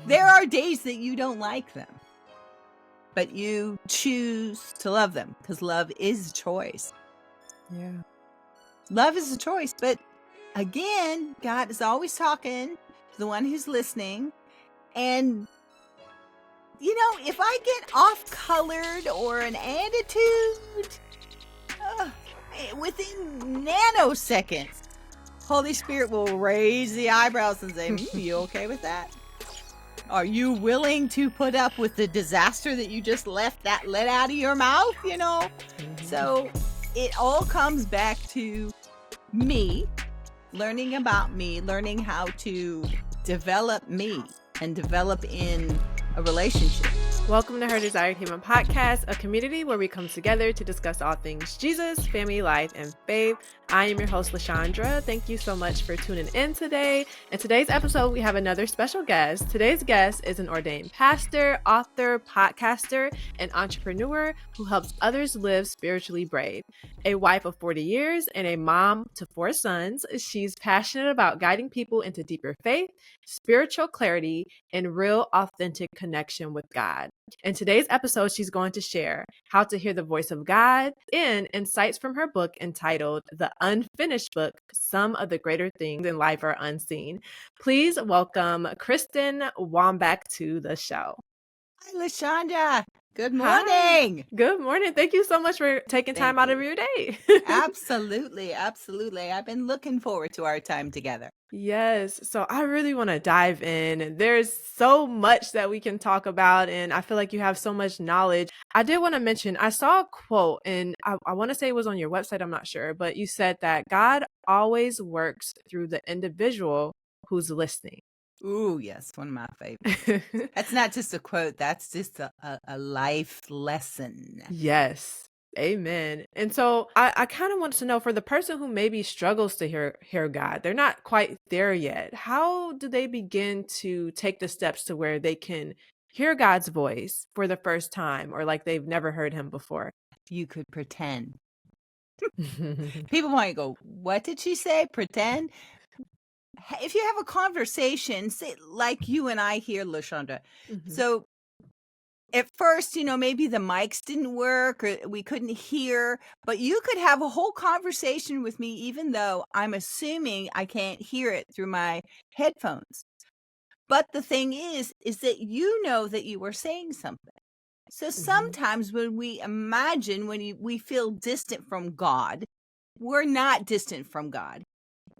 There are days that you don't like them, but you choose to love them because love is a choice. Yeah. Love is a choice, but again, God is always talking to the one who's listening. And, if I get off-colored or an attitude, within nanoseconds, Holy Spirit will raise the eyebrows and say, you okay with that? Are you willing to put up with the disaster that you just let out of your mouth, So it all comes back to me, learning about me, learning how to develop me and develop in a relationship. Welcome to Her Desired Human Podcast, a community where we come together to discuss all things Jesus, family, life, and faith. I am your host, LaShondra. Thank you so much for tuning in today. In today's episode, we have another special guest. Today's guest is an ordained pastor, author, podcaster, and entrepreneur who helps others live spiritually brave. A wife of 40 years and a mom to 4 sons, she's passionate about guiding people into deeper faith, spiritual clarity, and real authentic connection with God. In today's episode, she's going to share how to hear the voice of God and insights from her book entitled The Unfinished Book, Some of the Greater Things in Life Are Unseen. Please welcome Kristen Wambach to the show. Hi, LaShondra. Good morning. Hi. Good morning. Thank you so much for taking time out of your day. Absolutely. I've been looking forward to our time together. Yes. So I really want to dive in. There's so much that we can talk about, and I feel like you have so much knowledge. I did want to mention, I saw a quote, and I want to say it was on your website, I'm not sure, but you said that God always works through the individual who's listening. Ooh, yes, one of my favorites. That's not just a quote, that's just a life lesson. Yes. Amen. And so I kind of wanted to know, for the person who maybe struggles to hear God, they're not quite there yet. How do they begin to take the steps to where they can hear God's voice for the first time, or like they've never heard him before? You could pretend. People might go, what did she say? Pretend? If you have a conversation, say like you and I here, LaShondra. So at first, maybe the mics didn't work or we couldn't hear, but you could have a whole conversation with me, even though I'm assuming I can't hear it through my headphones. But the thing is that you know that you were saying something. So sometimes when we imagine, we feel distant from God, we're not distant from God.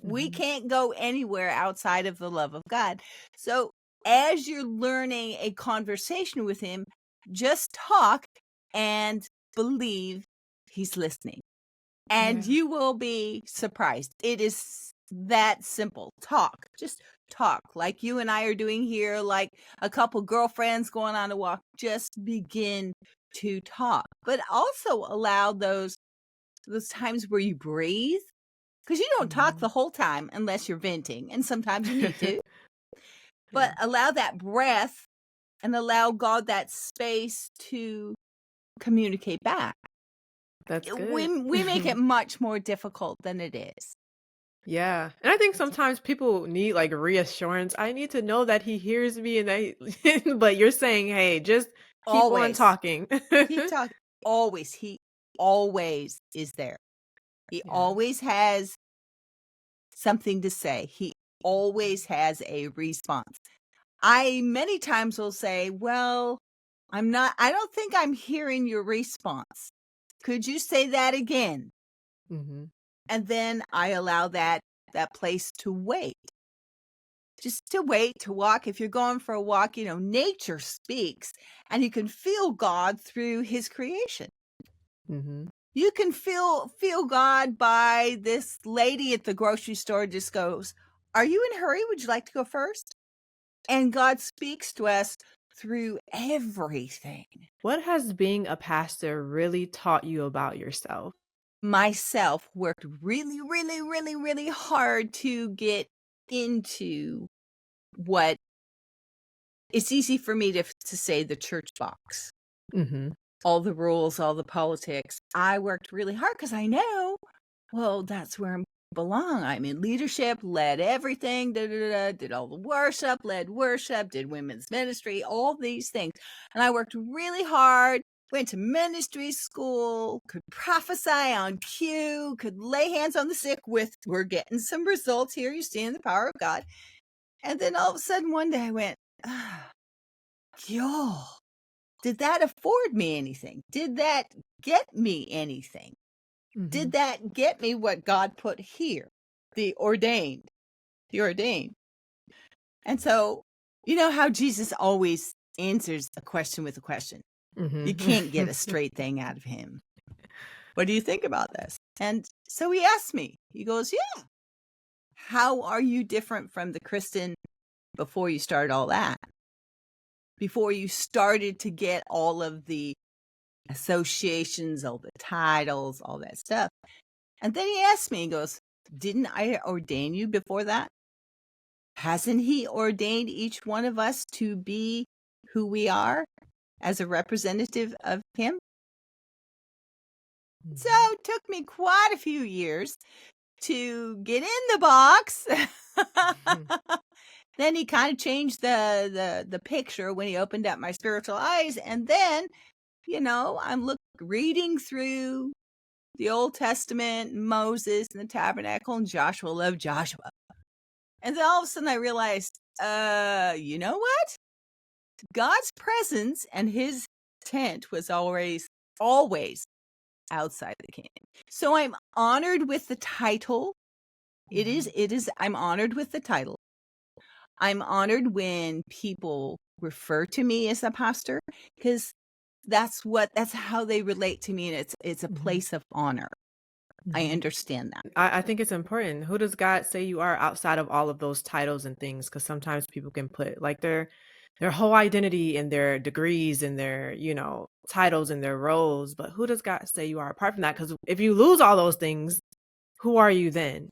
We can't go anywhere outside of the love of God. So as you're learning a conversation with him, just talk and believe he's listening. And you will be surprised. It is that simple. Talk. Just talk like you and I are doing here, like a couple girlfriends going on a walk. Just begin to talk. But also allow those times where you breathe. Because you don't talk the whole time unless you're venting. And sometimes you need to. But allow that breath and allow God that space to communicate back. That's good. We make it much more difficult than it is. Yeah. And I think sometimes people need like reassurance. I need to know that he hears me and that but you're saying, hey, just keep on talking. Keep talking. Always. He always is there. He always has something to say. He always has a response. I many times will say, well, I don't think I'm hearing your response. Could you say that again? And then I allow that place to wait. Just to wait, to walk. If you're going for a walk, nature speaks and you can feel God through his creation. You can feel God by this lady at the grocery store just goes, are you in a hurry? Would you like to go first? And God speaks to us through everything. What has being a pastor really taught you about yourself? Myself worked really, really, really, really hard to get into what it's easy for me to say the church box. All the rules, all the politics. I worked really hard because I know, well, that's where belong. I'm in leadership, led everything, did all the worship, led worship, did women's ministry, all these things. And I worked really hard, went to ministry school, could prophesy on cue, could lay hands on the sick we're getting some results here. You see the power of God. And then all of a sudden one day I went, y'all, did that afford me anything? Did that get me anything? Did that get me what God put here? The ordained. And so, you know how Jesus always answers a question with a question. You can't get a straight thing out of him. What do you think about this? And so he asked me, he goes, yeah, how are you different from the Kristen before you started all that? Before you started to get all of the associations, all the titles, all that stuff. And then he asked me, he goes, didn't I ordain you before that? Hasn't he ordained each one of us to be who we are as a representative of him? So it took me quite a few years to get in the box. Then he kind of changed the picture when he opened up my spiritual eyes. And then, you know, I'm reading through the Old Testament, Moses and the tabernacle, and Joshua loved Joshua. And then all of a sudden I realized, you know what? God's presence and his tent was always outside the camp. So I'm honored with the title. I'm honored with the title. I'm honored when people refer to me as a pastor because that's how they relate to me. And it's a place of honor. I understand that. I think it's important. Who does God say you are outside of all of those titles and things? Because sometimes people can put like their whole identity in their degrees and their, you know, titles and their roles. But who does God say you are apart from that? Because if you lose all those things, who are you then?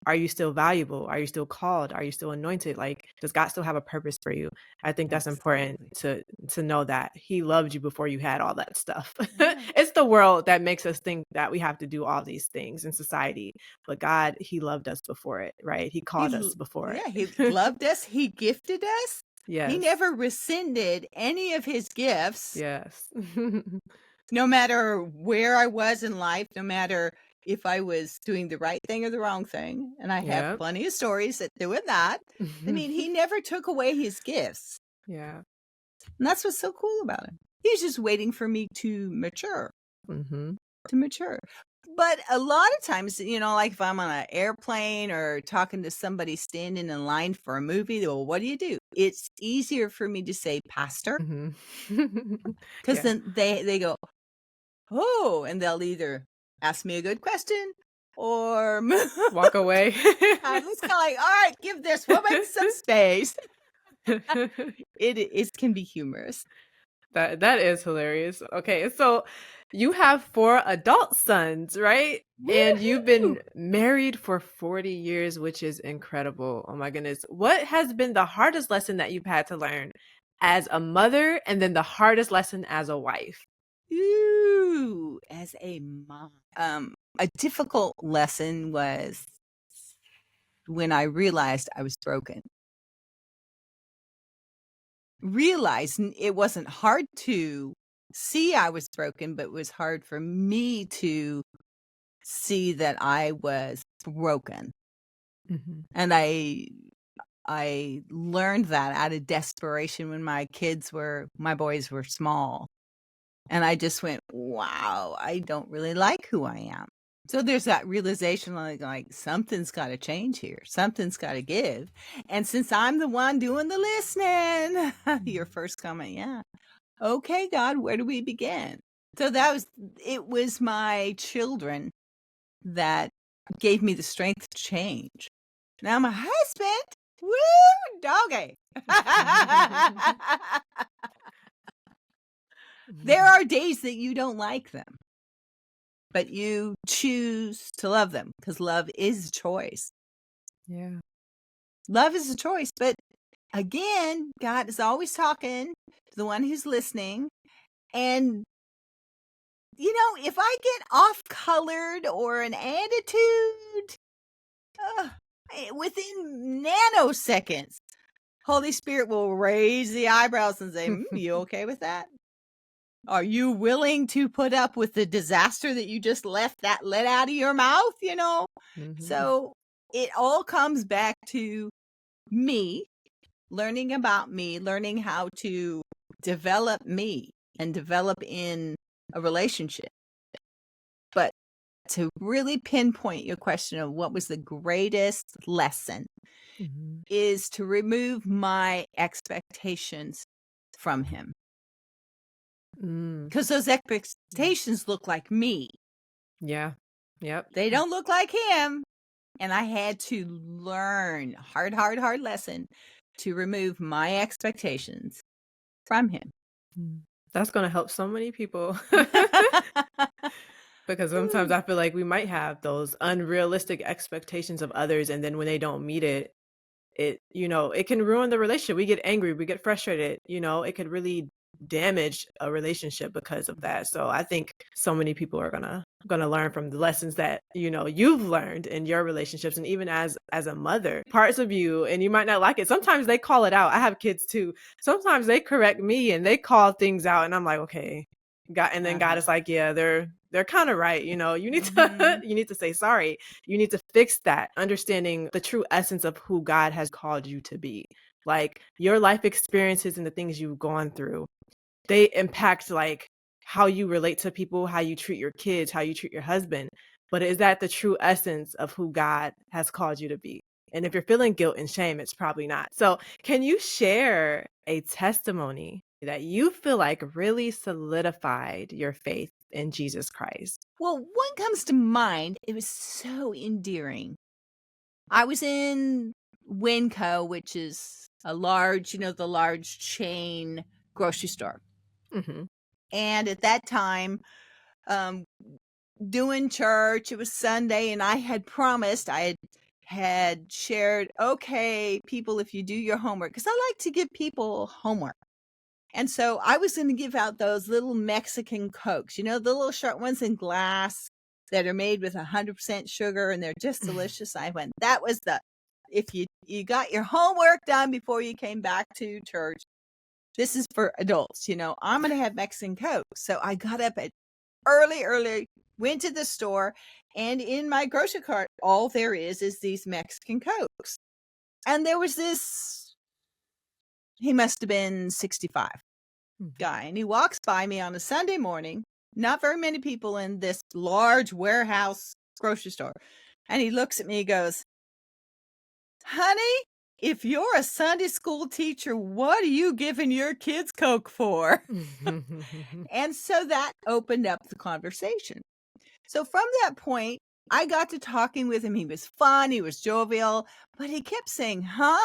Are you still valuable? Are you still called? Are you still anointed? Like, does God still have a purpose for you? I think that's important to know that he loved you before you had all that stuff. Yeah. It's the world that makes us think that we have to do all these things in society. But God, he loved us before it, right? He called us before it. Yeah, he loved us. He gifted us. Yes. He never rescinded any of his gifts. Yes. No matter where I was in life, no matter if I was doing the right thing or the wrong thing. And I have plenty of stories that doing that. I mean, he never took away his gifts. Yeah. And that's what's so cool about him. He's just waiting for me to mature. But a lot of times, you know, like if I'm on an airplane or talking to somebody standing in line for a movie, well, what do? It's easier for me to say pastor. Because then they go, oh, and they'll either ask me a good question or walk away. I was kind of like, all right, give this woman some space. It can be humorous. That is hilarious. Okay, so you have 4 adult sons, right? Woo-hoo! And you've been married for 40 years, which is incredible. Oh my goodness. What has been the hardest lesson that you've had to learn as a mother, and then the hardest lesson as a wife? Ooh, as a mom. A difficult lesson was when I realized I was broken. Realized it wasn't hard to see I was broken, but it was hard for me to see that I was broken. And I learned that out of desperation when my boys were small. And I just went, wow, I don't really like who I am. So there's that realization like something's got to change here. Something's got to give. And since I'm the one doing the listening, your first comment, yeah. Okay, God, where do we begin? So it was my children that gave me the strength to change. Now my husband, woo, doggy. There are days that you don't like them, but you choose to love them because love is a choice. Yeah. Love is a choice. But again, God is always talking to the one who's listening. And, you know, if I get off colored or an attitude, within nanoseconds, Holy Spirit will raise the eyebrows and say, you okay with that? Are you willing to put up with the disaster that you just let out of your mouth, So it all comes back to me, learning about me, learning how to develop me and develop in a relationship. But to really pinpoint your question of what was the greatest lesson is to remove my expectations from him. Because those expectations look like me. Yeah. Yep. They don't look like him. And I had to learn, hard lesson, to remove my expectations from him. That's going to help so many people. Because sometimes I feel like we might have those unrealistic expectations of others, and then when they don't meet it, it can ruin the relationship. We get angry, we get frustrated, it could really damage a relationship because of that. So I think so many people are gonna learn from the lessons that you've learned in your relationships, and even as a mother, parts of you, and you might not like it. Sometimes they call it out. I have kids too. Sometimes they correct me and they call things out, and I'm like, okay, God. And then God is like, yeah, they're kind of right. You need to you need to say sorry. You need to fix that, understanding the true essence of who God has called you to be. Like your life experiences and the things you've gone through, they impact like how you relate to people, how you treat your kids, how you treat your husband. But is that the true essence of who God has called you to be? And if you're feeling guilt and shame, it's probably not. So can you share a testimony that you feel like really solidified your faith in Jesus Christ? Well, one comes to mind. It was so endearing. I was in Winco, which is a large, the large chain grocery store. And at that time, doing church, it was Sunday, and I had promised, I had shared, okay, people, if you do your homework, because I like to give people homework. And so I was going to give out those little Mexican Cokes, the little short ones in glass that are made with 100% sugar, and they're just delicious. I went, that was if you got your homework done before you came back to church, this is for adults, I'm going to have Mexican Coke. So I got up at early, went to the store, and in my grocery cart, all there is these Mexican Cokes. And there was this, he must have been 65 guy, and he walks by me on a Sunday morning, not very many people in this large warehouse grocery store. And he looks at me and goes, honey, if you're a Sunday school teacher, what are you giving your kids Coke for? And so that opened up the conversation. So from that point, I got to talking with him. He was fun. He was jovial, but he kept saying, huh?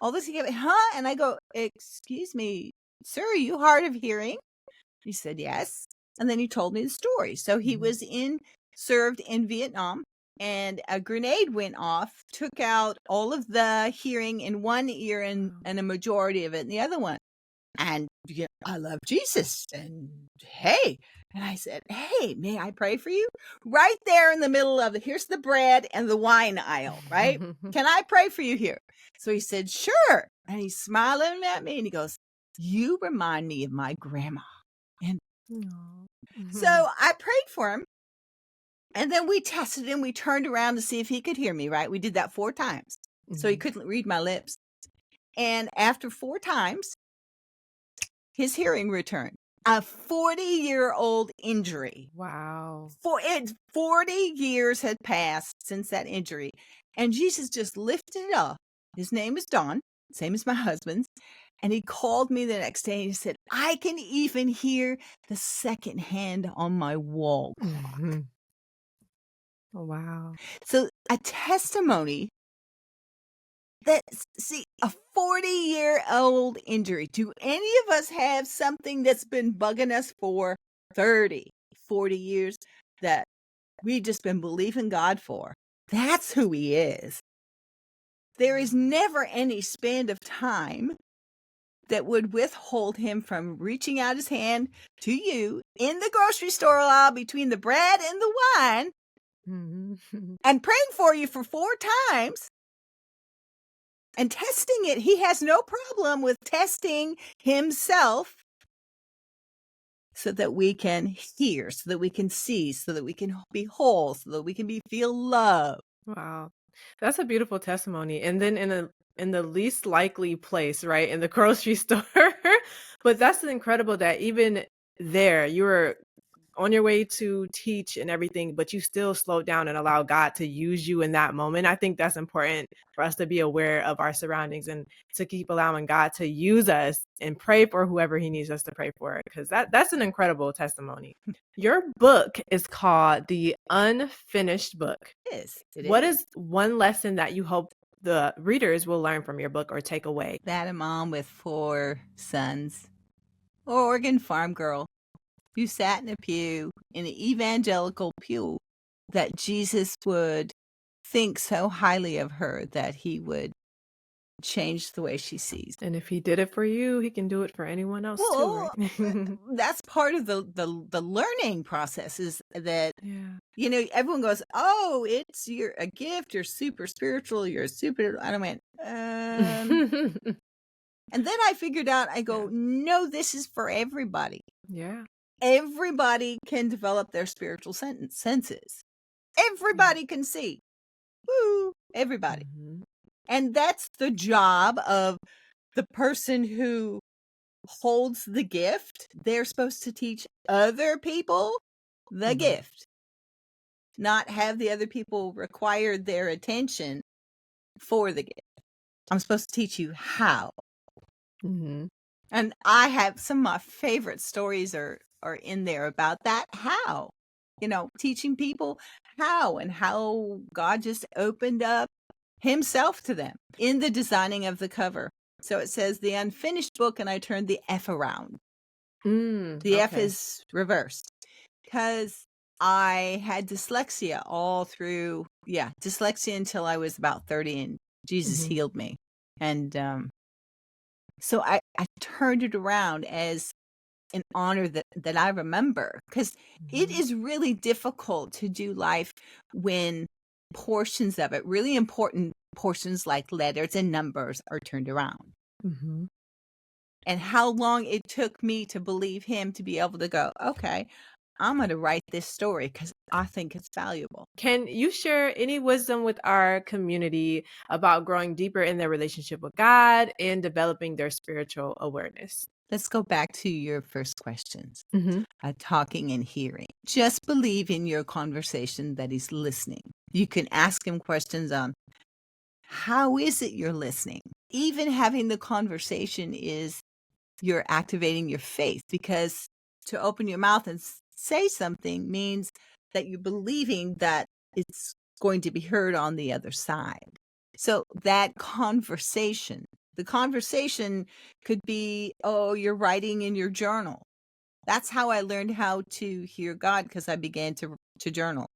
All this, he kept, huh? And I go, excuse me, sir, are you hard of hearing? He said, yes. And then he told me the story. So he was served in Vietnam, and a grenade went off, took out all of the hearing in one ear and a majority of it in the other one. And I love Jesus. And hey, and I said, hey, may I pray for you? Right there in the middle of here's the bread and the wine aisle, right? Can I pray for you here? So he said, sure. And he's smiling at me and he goes, you remind me of my grandma. And so I prayed for him. And then we tested him. We turned around to see if he could hear me, right? We did that 4 times. So he couldn't read my lips. And after 4 times, his hearing returned. A 40-year-old injury. Wow. 40 years had passed since that injury. And Jesus just lifted it up. His name is Don, same as my husband's. And he called me the next day and he said, I can even hear the second hand on my wall clock. Oh, wow. So a testimony that, see, a 40-year-old injury. Do any of us have something that's been bugging us for 30, 40 years that we've just been believing God for? That's who he is. There is never any span of time that would withhold him from reaching out his hand to you in the grocery store aisle between the bread and the wine Mhm. and praying for you for 4 times and testing it. He has no problem with testing himself so that we can hear, so that we can see, so that we can be whole, so that we can feel love. Wow. That's a beautiful testimony. And then in the least likely place, right? In the grocery store. But that's incredible that even there you were on your way to teach and everything, but you still slowed down and allow God to use you in that moment. I think that's important for us to be aware of our surroundings and to keep allowing God to use us and pray for whoever he needs us to pray for, because that's an incredible testimony. Your book is called The Unfinished Book. It What is. is one lesson that you hope the readers will learn from your book or take away? That a mom with 4 sons, Oregon farm girl, who sat in a pew, in an evangelical pew, that Jesus would think so highly of her that he would change the way she sees. And if he did it for you, he can do it for anyone else too, Well, right? that's part of the learning process, is that, Yeah. everyone goes, "Oh, you're a gift, you're super spiritual, you're super," and I went, and then I figured out, I go, "No, this is for everybody." Yeah. Everybody can develop their spiritual senses. Everybody can see. Woo! Everybody. Mhm. And that's the job of the person who holds the gift. They're supposed to teach other people the Mhm. gift, not have the other people require their attention for the gift. I'm supposed to teach you how. Mhm. And I have some of my favorite stories are in there about that. How, teaching people how, and how God just opened up himself to them in the designing of the cover. So it says The Unfinished Book, and I turned the F around. The F Okay. is reversed because I had dyslexia all through, dyslexia until I was about 30, and Jesus Mhm. healed me. And so I turned it around as an honor that I remember, because it Mhm. is really difficult to do life when portions of it, really important portions like letters and numbers, are turned around. Mhm. And how long it took me to believe him to be able to go, okay, I'm going to write this story because I think it's valuable. Can you share any wisdom with our community about growing deeper in their relationship with God and developing their spiritual awareness? Let's go back to your first questions. Mhm. Talking and hearing. Just believe in your conversation that he's listening. You can ask him questions on how is it you're listening. Even having the conversation is you're activating your faith, because to open your mouth and say something means that you're believing that it's going to be heard on the other side. So that conversation, the conversation could be, oh, you're writing in your journal. That's how I learned how to hear God, because I began to journal.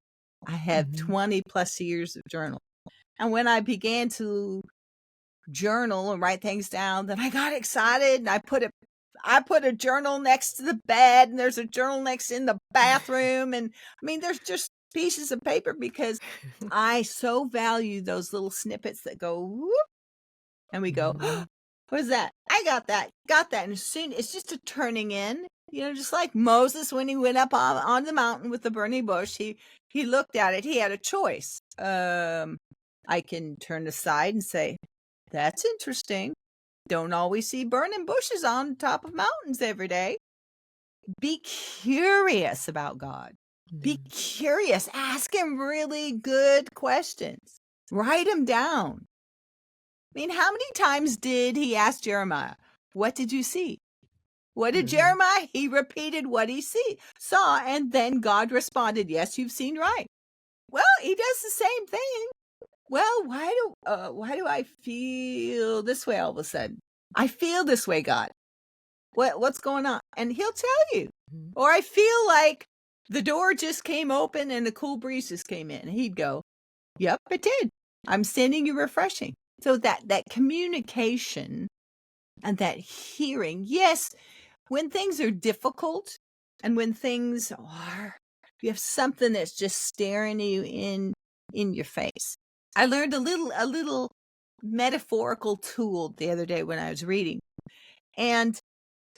I have Mhm. 20 plus years of journal. And when I began to journal and write things down, then I got excited, and I put a journal next to the bed, and there's a journal next in the bathroom, and I mean there's just pieces of paper, because I so value those little snippets that go whoop, and we go, Mhm. what is that? I got that. And soon it's just a turning in, just like Moses when he went up on the mountain with the burning bush. He looked at it. He had a choice. I can turn aside and say, that's interesting. Don't always see burning bushes on top of mountains every day. Be curious about God. Be Mhm. curious. Ask him really good questions. Write them down. I mean, how many times did he ask Jeremiah, what did you see? What did Mhm. Jeremiah? He repeated what he saw, and then God responded, yes, you've seen right. Well, he does the same thing. Well, why do I feel this way all of a sudden? I feel this way, God. What's going on? And he'll tell you. Mhm. Or I feel like the door just came open and a cool breeze just came in. And he'd go, yep, it did. I'm sending you refreshing. So that communication and that hearing, yes, when things are difficult and when things are, you have something that's just staring you in your face. I learned a little metaphorical tool the other day when I was reading. And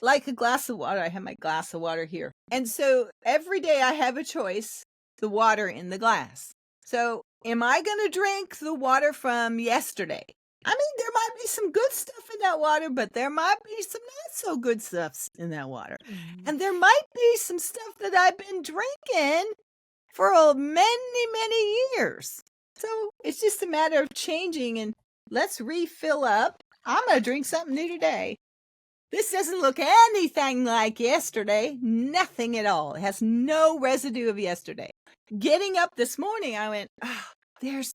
like a glass of water, I have my glass of water here. And so every day I have a choice, the water in the glass. So am I going to drink the water from yesterday? I mean, there might be some good stuff in that water, but there might be some not so good stuff in that water. And there might be some stuff that I've been drinking for many, many years. So it's just a matter of changing and let's refill up. I'm going to drink something new today. This doesn't look anything like yesterday. Nothing at all. It has no residue of yesterday. Getting up this morning, I went, oh, there's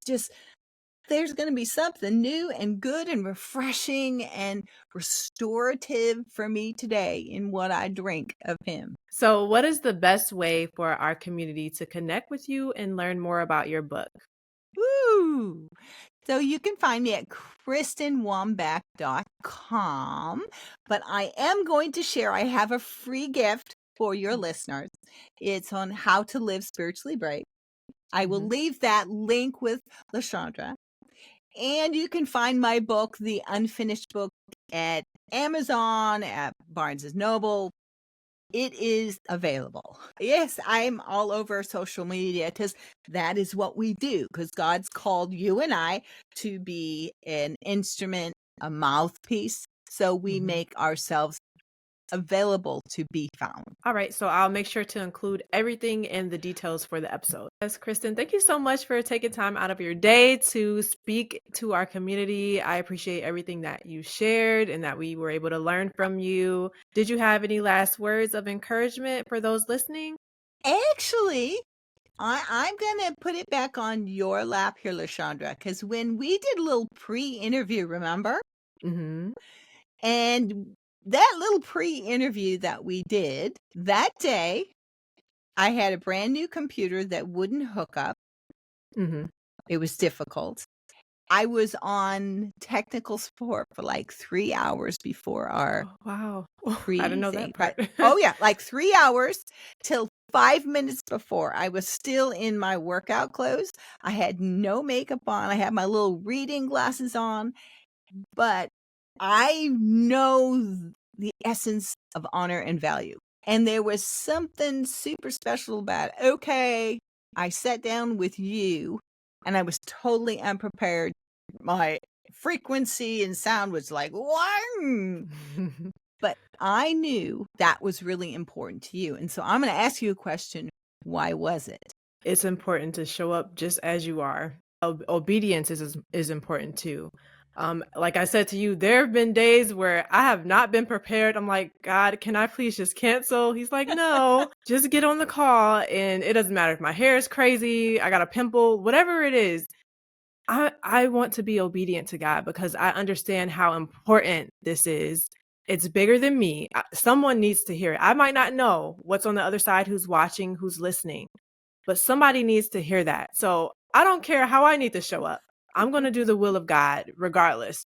going to be something new and good and refreshing and restorative for me today in what I drink of him. So what is the best way for our community to connect with you and learn more about your book? Woo! So you can find me at KristenWambach.com, but I am going to share, I have a free gift for your listeners. It's on how to live spiritually brave. I will leave that link with LaShondra. And you can find my book, The Unfinished Book, at Amazon, at Barnes & Noble. It is available. Yes, I'm all over social media because that is what we do, because God's called you and I to be an instrument, a mouthpiece. So we make ourselves available to be found. All right, so I'll make sure to include everything in the details for the episode. Yes, Kristen, thank you so much for taking time out of your day to speak to our community. I appreciate everything that you shared and that we were able to learn from you. Did you have any last words of encouragement for those listening? Actually, I'm going to put it back on your lap here, LaShondra, because when we did a little pre-interview, remember? And that little pre-interview that we did that day, I had a brand new computer that wouldn't hook up. It was difficult. I was on technical support for like 3 hours before our pre I didn't know that part. Oh yeah, like 3 hours till 5 minutes before. I was still in my workout clothes. I had no makeup on. I had my little reading glasses on, but I know the essence of honor and value. And there was something super special about it. Okay, I sat down with you and I was totally unprepared. My frequency and sound was like, wang! But I knew that was really important to you. And so I'm going to ask you a question. Why was it? It's important to show up just as you are. Obedience is important too. Like I said to you, there have been days where I have not been prepared. I'm like, God, can I please just cancel? He's like, no, just get on the call. And it doesn't matter if my hair is crazy, I got a pimple, whatever it is. I want to be obedient to God because I understand how important this is. It's bigger than me. Someone needs to hear it. I might not know what's on the other side, who's watching, who's listening, but somebody needs to hear that. So I don't care how I need to show up. I'm going to do the will of God regardless,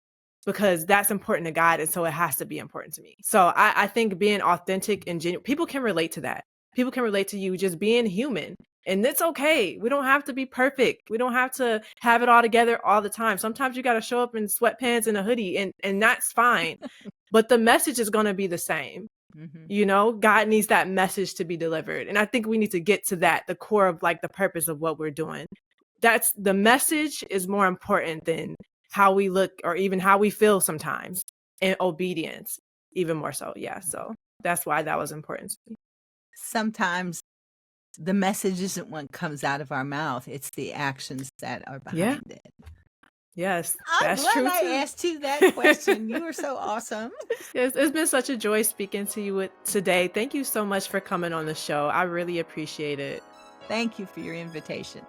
because that's important to God. And so it has to be important to me. So I think being authentic and genuine, people can relate to that. People can relate to you just being human. And it's okay. We don't have to be perfect. We don't have to have it all together all the time. Sometimes you got to show up in sweatpants and a hoodie, and that's fine. But the message is going to be the same. You know, God needs that message to be delivered. And I think we need to get to that, the core of like the purpose of what we're doing. That's the message is more important than how we look or even how we feel sometimes. And obedience, even more so. Yeah. So that's why that was important to me. Sometimes the message isn't what comes out of our mouth. It's the actions that are behind it. Yes, I'm glad I asked you that question. You were so awesome. Yes, it's been such a joy speaking to you today. Thank you so much for coming on the show. I really appreciate it. Thank you for your invitation.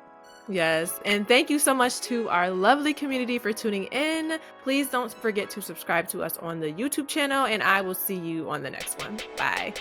Yes, and thank you so much to our lovely community for tuning in. Please don't forget to subscribe to us on the YouTube channel, and I will see you on the next one. Bye.